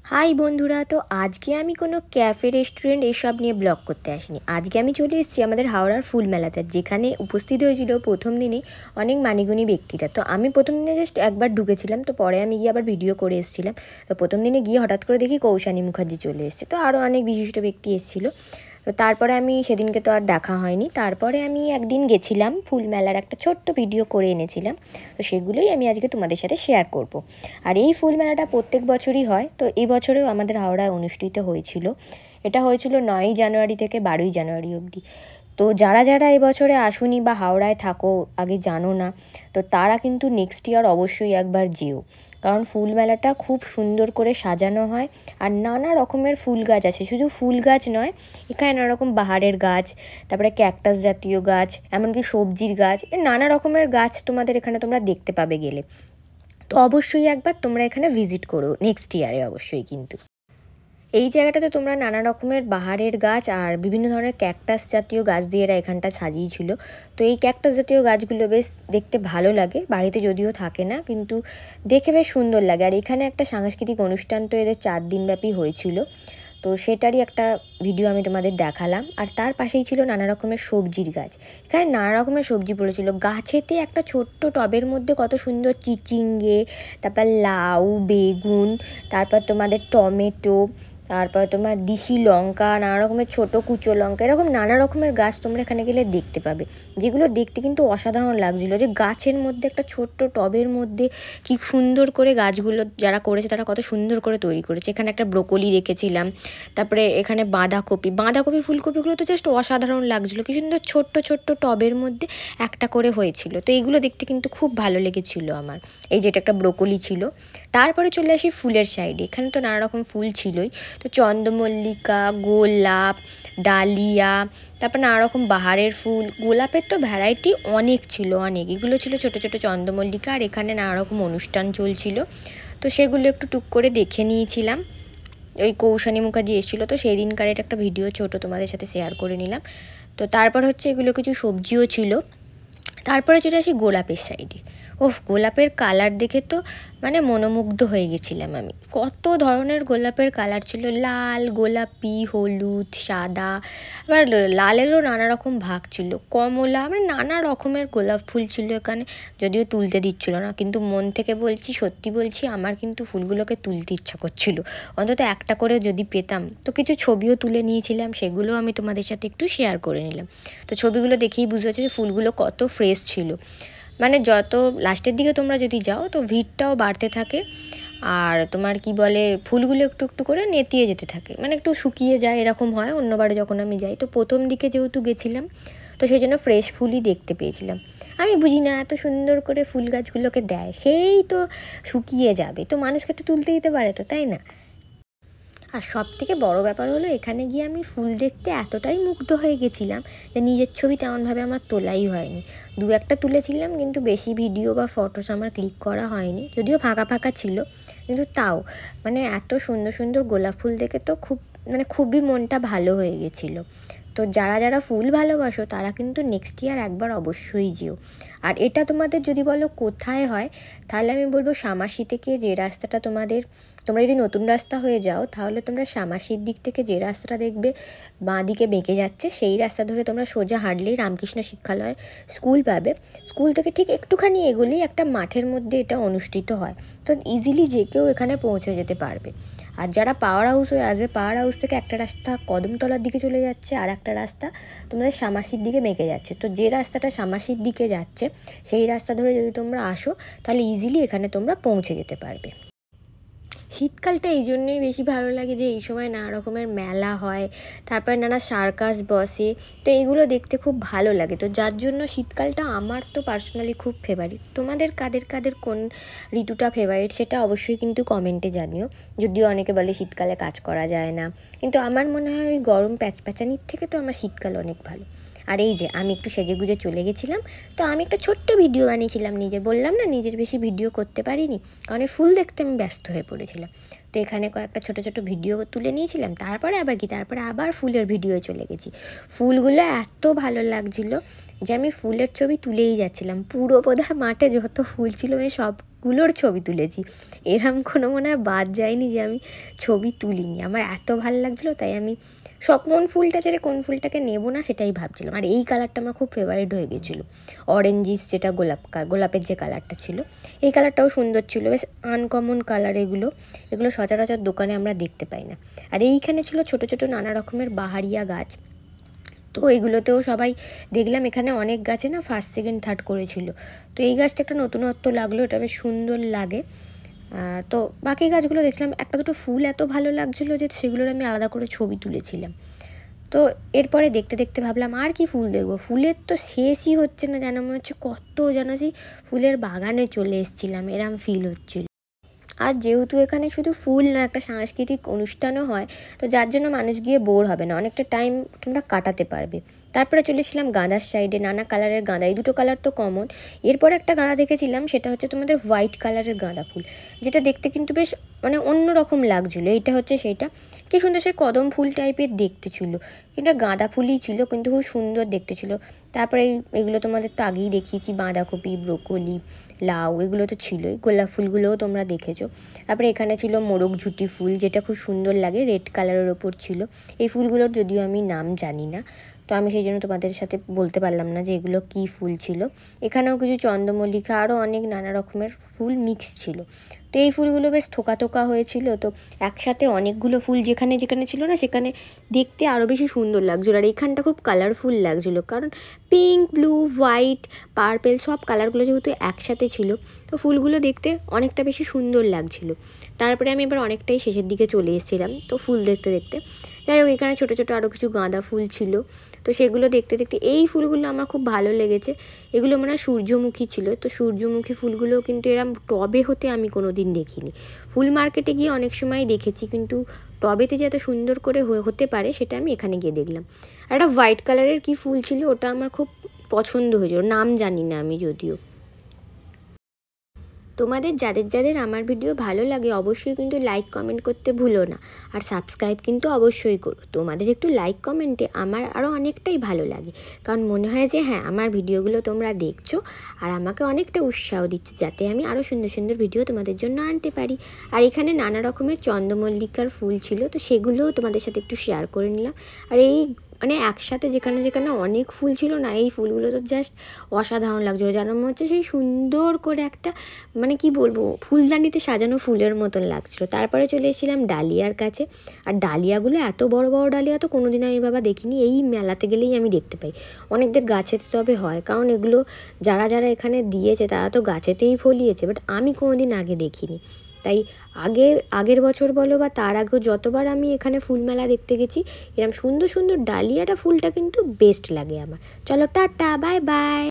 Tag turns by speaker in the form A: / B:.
A: High বন্ধুরা, তো আজকে আমি কোনো ক্যাফে রেস্টুরেন্ট এসব নিয়ে ব্লগ করতে আসিনি। আজকে আমি চলে এসেছি আমাদের হাওড়ার ফুল মেলাতে, যেখানে উপস্থিত হয়েছিল প্রথম দিনই অনেক মানিগুণী ব্যক্তিরা। তো আমি প্রথম দিনে জাস্ট একবার ঢুকেছিলাম, তো পরে আমি গিয়ে আবার ভিডিও করে এসেছিলাম। তো প্রথম দিনে গিয়ে হঠাৎ করে দেখি কৌশানী মুখার্জি চলে এসেছে, তো আরও অনেক বিশিষ্ট ব্যক্তি এসেছিলো। তো তারপরে আমি সেদিনকে তো আর দেখা হয়নি। তারপরে আমি একদিন গেছিলাম ফুল মেলার, একটা ছোট্ট ভিডিও করে এনেছিলাম, তো সেগুলোই আমি আজকে তোমাদের সাথে শেয়ার করব। আর এই ফুল মেলাটা প্রত্যেক বছরই হয়, তো এই বছরেও আমাদের হাওড়ায় অনুষ্ঠিত হয়েছিল। এটা হয়েছিল 9ই জানুয়ারি থেকে 12ই জানুয়ারি অবধি। তো যারা যারা এবছরে আসুনি বা হাওড়ায় থাকো আগে জানো না, তো তারা কিন্তু নেক্সট ইয়ার অবশ্যই একবার যেও, কারণ ফুল মেলাটা খুব সুন্দর করে সাজানো হয়। আর নানা রকমের ফুল গাছ আছে, শুধু ফুল গাছ নয়, এখানে নানা রকম বাহারের গাছ, তারপরে ক্যাকটাস জাতীয় গাছ, এমনকি সবজির গাছ, নানা রকমের গাছ তোমাদের এখানে তোমরা দেখতে পাবে গেলে। তো অবশ্যই একবার তোমরা এখানে ভিজিট করো নেক্সট ইয়ারে অবশ্যই। কিন্তু এই জায়গাটাতে তোমরা নানা রকমের বাহারের গাছ আর বিভিন্ন ধরনের ক্যাকটাস জাতীয় গাছ দিয়ে এরা এখানটা সাজিয়েছিল। তো এই ক্যাকটাস জাতীয় গাছগুলো বেশ দেখতে ভালো লাগে, বাড়িতে যদিও থাকে না, কিন্তু দেখে বেশ সুন্দর লাগে। আর এখানে একটা সাংস্কৃতিক অনুষ্ঠান তো এদের 4 দিনব্যাপী হয়েছিল, তো সেটারই একটা ভিডিও আমি তোমাদের দেখালাম। আর তার পাশেই ছিল নানা রকমের সবজির গাছ, এখানে নানা রকমের সবজি পড়েছিল গাছেতে। একটা ছোট্ট টবের মধ্যে কত সুন্দর চিচিঙ্গে, তারপর লাউ, বেগুন, তারপর তোমাদের টমেটো, তারপরে তোমার দিশি লঙ্কা, নানা রকমের ছোটো কুচো লঙ্কা, এরকম নানা রকমের গাছ তোমরা এখানে গেলে দেখতে পাবে, যেগুলো দেখতে কিন্তু অসাধারণ লাগছিলো। যে গাছের মধ্যে একটা ছোট্ট টবের মধ্যে কি সুন্দর করে গাছগুলো যারা করেছে তারা কত সুন্দর করে তৈরি করেছে। এখানে একটা ব্রোকলি দেখেছিলাম, তারপরে এখানে বাঁধাকপি ফুলকপিগুলো তো জাস্ট অসাধারণ লাগছিলো, কি সুন্দর ছোট্ট ছোট্ট টবের মধ্যে একটা করে হয়েছিল। তো এইগুলো দেখতে কিন্তু খুব ভালো লেগেছিলো আমার। এই যেটা একটা ব্রোকলি ছিল। তারপরে চলে আসি ফুলের সাইডে, এখানে তো নানা রকম ফুল ছিলই, তো চন্দ্রমল্লিকা, গোলাপ, ডালিয়া, তারপর নানা রকম বাহারের ফুল। গোলাপের তো ভ্যারাইটি অনেক ছিল, অনেক। এগুলো ছিল ছোটো ছোটো চন্দ্রমল্লিকা, আর এখানে নানা রকম অনুষ্ঠান চলছিল, তো সেগুলো একটু টুক করে দেখে নিয়েছিলাম। ওই কৌশানী মুখার্জি এসেছিলো, তো সেই দিনকার এটা একটা ভিডিও ছোটো তোমাদের সাথে শেয়ার করে নিলাম। তো তারপর হচ্ছে এগুলো কিছু সবজিও ছিল। তারপরে চলে আসি গোলাপের সাইডে। গোলাপের কালার দেখে তো মানে মনোমুগ্ধ হয়ে গেছিলাম আমি। কত ধরনের গোলাপের কালার ছিল, লাল, গোলাপি, হলুদ, সাদা, আবার লালেরও নানা রকম ভাগ ছিল, কমলা, মানে নানা রকমের গোলাপ ফুল ছিল এখানে। যদিও তুলতে দিচ্ছিল না, কিন্তু মন থেকে বলছি, সত্যি বলছি, আমার কিন্তু ফুলগুলোকে তুলতে ইচ্ছা করছিল। অন্তত একটা করে যদি পেতাম। তো কিছু ছবিও তুলে নিয়েছিলাম, সেগুলো আমি তোমাদের সাথে একটু শেয়ার করে নিলাম। তো ছবিগুলো দেখেই বুঝতে পারছো যে ফুলগুলো কত ফ্রেশ ছিল। মানে যত লাস্টের দিকে তোমরা যদি যাও তো ভিড়টাও বাড়তে থাকে, আর তোমার কি বলে ফুলগুলো একটু একটু করে নেতিয়ে যেতে থাকে, মানে একটু শুকিয়ে যায়, এরকম হয় অন্যবারে যখন আমি যাই। তো প্রথম দিকে যেহেতু গেছিলাম, তো সেই জন্য ফ্রেশ ফুলই দেখতে পেয়েছিলাম। আমি বুঝি না, এত সুন্দর করে ফুল গাছগুলোকে দেয়, সেই তো শুকিয়ে যাবে, তো মানুষকে একটু তুলতে দিতে পারে তো, তাই না? আর সবথেকে বড় ব্যাপার হলো, এখানে গিয়ে আমি ফুল দেখতে এতটাই মুগ্ধ হয়ে গেছিলাম যে নিজের ছবি তেমনভাবে আমার তোলাই হয়নি। দু একটা তুলেছিলাম, কিন্তু বেশি ভিডিও বা ফটোস আমার ক্লিক করা হয়নি, যদিও ফাঁকা ফাঁকা ছিল, কিন্তু তাও মানে এত সুন্দর সুন্দর গোলাপ ফুল দেখে তো খুবই মনটা ভালো হয়ে গেছিলো। তো যারা যারা ফুল ভালোবাসো তারা কিন্তু নেক্সট ইয়ার একবার অবশ্যই যেও। আর এটা তোমাদের যদি বলো কোথায় হয়, তাহলে আমি বলবো শামাসি থেকে যে রাস্তাটা তোমরা যদি নতুন রাস্তা হয়ে যাও, তাহলে তোমরা শামাসির দিক থেকে যে রাস্তাটা দেখবে বাঁ দিকে বেঁকে যাচ্ছে, সেই রাস্তা ধরে তোমরা সোজা হাঁটলেই রামকৃষ্ণ শিক্ষালয় স্কুল পাবে। স্কুল থেকে ঠিক একটুখানি এগোলেই একটা মাঠের মধ্যে এটা অনুষ্ঠিত হয়, তো ইজিলি যে কেউ এখানে পৌঁছে যেতে পারবে। আর যারা পাওয়ার হাউস হয়ে আসবে, পাওয়ার হাউস থেকে একটা রাস্তা কদমতলার দিকে চলে যাচ্ছে, আর একটা রাস্তা তোমাদের শামাসির দিকে বেঁকে যাচ্ছে। তো যে রাস্তাটা শামাসির দিকে যাচ্ছে, সেই রাস্তা ধরে যদি তোমরা আসো, তাহলে ইজিলি এখানে তোমরা পৌঁছে যেতে পারবে। শীতকালটা এই জন্যই বেশি ভালো লাগে যে এই সময় নানা রকমের মেলা হয়, তারপর নানা সার্কাস বসে, তো এইগুলো দেখতে খুব ভালো লাগে। তো যার জন্য শীতকালটা আমার তো পার্সোনালি খুব ফেভারিট। তোমাদের কাদের কাদের কোন ঋতুটা ফেভারিট সেটা অবশ্যই কিন্তু কমেন্টে জানিও। যদিও অনেকে বলে শীতকালে কাজ করা যায় না, কিন্তু আমার মনে হয় ওই গরম প্যাচপ্যাচানির থেকে তো আমার শীতকাল অনেক ভালো। আর এই যে আমি একটু সেজেগুজে চলে গেছিলাম, তো আমি একটা ছোট্ট ভিডিও বানিয়েছিলাম বললাম না নিজের বেশি ভিডিও করতে পারিনি, কারণ ফুল দেখতে আমি ব্যস্ত হয়ে পড়েছিলাম। তো এখানে কয়েকটা ছোটো ছোটো ভিডিও তুলে নিয়েছিলাম, তারপরে আবার ফুলের ভিডিও চলে গেছি। ফুলগুলো এত ভালো লাগছিলো যে আমি ফুলের ছবি তুলেই যাচ্ছিলাম। পুরো বোধহয় মাঠে যত ফুল ছিল আমি সব গাছগুলোর ছবি তুলেছি। এরম কোনো মনে হয় বাদ যায়নি যে আমি ছবি তুলিনি। আমার এত ভালো লাগছিলো, তাই আমি কোন ফুলটা ছেড়ে কোন ফুলটাকে নেবো না সেটাই ভাবছিলাম। আর এই কালারটা আমার খুব ফেভারিট হয়ে গেছিলো, অরেঞ্জিস, যেটা গোলাপের যে কালারটা ছিল, এই কালারটাও সুন্দর ছিল। বেশ আনকমন কালার এগুলো সচরাচর দোকানে আমরা দেখতে পাই না। আর এইখানে ছিল ছোট ছোট নানা রকমের বাহারিয়া গাছ। তো এগুলোতেও সবাই দেখলাম এখানে অনেক গাছে না ফার্স্ট সেকেন্ড থার্ড করেছিল। তো এই গাছটা একটা নতুনত্ব লাগলো, এটা বেশ সুন্দর লাগে। তো বাকি গাছগুলো দেখলাম একটা দুটো ফুল এত ভালো লাগছিলো যে সেগুলোর আমি আলাদা করে ছবি তুলেছিলাম। তো এরপরে দেখতে দেখতে ভাবলাম আর কি ফুল দেখবো, ফুলের তো শেষই হচ্ছে না, যেন মনে হচ্ছে কত যেন সেই ফুলের বাগানে চলে এসেছিলাম, এরম ফিল হচ্ছিল। আর যেহেতু এখানে শুধু ফুল না, একটা সাংস্কৃতিক অনুষ্ঠানও হয়, তো যার জন্য মানুষ গিয়ে বোর হবে না, অনেকটা টাইম তোমরা কাটাতে পারবে। তারপরে চলেছিলাম গাঁদার সাইডে, নানা কালারের গাঁদা, এই দুটো কালার তো কমন। এরপর একটা গাঁদা দেখেছিলাম, সেটা হচ্ছে তোমাদের হোয়াইট কালারের গাঁদা ফুল, যেটা দেখতে কিন্তু বেশ মানে অন্য রকম লাগছিলো। এইটা হচ্ছে সেইটা, কি সুন্দর সে কদম ফুল টাইপের দেখতে ছিল, কিন্তু গাঁদা ফুলই ছিল, কিন্তু খুব সুন্দর দেখতে ছিল। তারপরে এগুলো তোমাদের তো আগেই দেখিয়েছি, বাঁধাকপি, ব্রোকলি, লাউ, এগুলো তো ছিলই। গোলাপ ফুলগুলোও তোমরা দেখেছো। তারপরে এখানে ছিল মোরগ ঝুঁটি ফুল, যেটা খুব সুন্দর লাগে, রেড কালারের ওপর ছিল। এই ফুলগুলোর যদিও আমি নাম জানি না, তো আমি সেই জন্য তোমাদের সাথে বলতে পারলাম না যে এগুলো কী ফুল ছিল। এখানেও কিছু চন্দ্রমল্লিকা, আরও অনেক নানা রকমের ফুল মিক্স ছিল। তো এই ফুলগুলো বেশ থোকা থোকা হয়েছিল, তো একসাথে অনেকগুলো ফুল যেখানে যেখানে ছিল না, সেখানে দেখতে আরও বেশি সুন্দর লাগছিলো। আর এইখানটা খুব কালারফুল লাগছিলো, কারণ পিঙ্ক, ব্লু, হোয়াইট, পার্পেল সব কালারগুলো যেহেতু একসাথে ছিল, তো ফুলগুলো দেখতে অনেকটা বেশি সুন্দর লাগছিল। তারপরে আমি এবার অনেকটাই শেষের দিকে চলে এসেছিলাম, তো ফুল দেখতে দেখতে। যাই হোক, এখানে ছোটো ছোটো আরও কিছু গাঁদা ফুল ছিল, তো সেগুলো দেখতে দেখতে এই ফুলগুলো আমার খুব ভালো লেগেছে। এগুলো মনে হয় সূর্যমুখী ছিল। তো সূর্যমুখী ফুলগুলো কিন্তু এরম টবে হতে আমি কোনো দিন দেখিনি। ফুল মার্কেটে গিয়ে অনেক সময় দেখেছি, কিন্তু টবেতে যে এত সুন্দর করে হতে পারে সেটা আমি এখানে গিয়ে দেখলাম। আর একটা হোয়াইট কালারের কি ফুল ছিল, ওটা আমার খুব পছন্দ হয়েছিল, নাম জানি না আমি যদিও। তোমাদের যাদের যাদের আমার ভিডিও ভালো লাগে অবশ্যই কিন্তু লাইক কমেন্ট করতে ভুলো না, আর সাবস্ক্রাইব কিন্তু অবশ্যই করো। তোমাদের একটু লাইক কমেন্টে আমার আরও অনেকটাই ভালো লাগে, কারণ মনে হয় যে হ্যাঁ, আমার ভিডিওগুলো তোমরা দেখছো আর আমাকে অনেকটা উৎসাহ দিচ্ছ, যাতে আমি আরও সুন্দর সুন্দর ভিডিও তোমাদের জন্য আনতে পারি। আর এখানে নানা রকমের চন্দ্রমল্লিকার ফুল ছিল, তো সেগুলোও তোমাদের সাথে একটু শেয়ার করে নিলাম। আর এই মানে একসাথে যেখানে যেখানে অনেক ফুল ছিল না, এই ফুলগুলো তো জাস্ট অসাধারণ লাগছিলো, যেন মনে হচ্ছে সেই সুন্দর করে একটা মানে কি বলবো, ফুলদানিতে সাজানো ফুলের মতন লাগছিলো। তারপরে চলে এসেছিলাম ডালিয়ার কাছে। আর ডালিয়াগুলো এত বড় বড় ডালিয়া তো কোনোদিন আমি বাবা দেখিনি, এই মেলাতে গেলেই আমি দেখতে পাই। অনেকদের গাছেতে তবে হয়, কারণ এগুলো যারা যারা এখানে দিয়েছে তারা তো গাছেতেই ফলিয়েছে, বাট আমি কোনোদিন আগে দেখিনি। তাই আগের বছর বলো বা তার আগেও যতবার আমি এখানে ফুল মেলা দেখতে গেছি, এরকম সুন্দর সুন্দর ডালিয়াটা ফুলটা কিন্তু বেস্ট লাগে আমার। চলো টাটা, বাই বাই।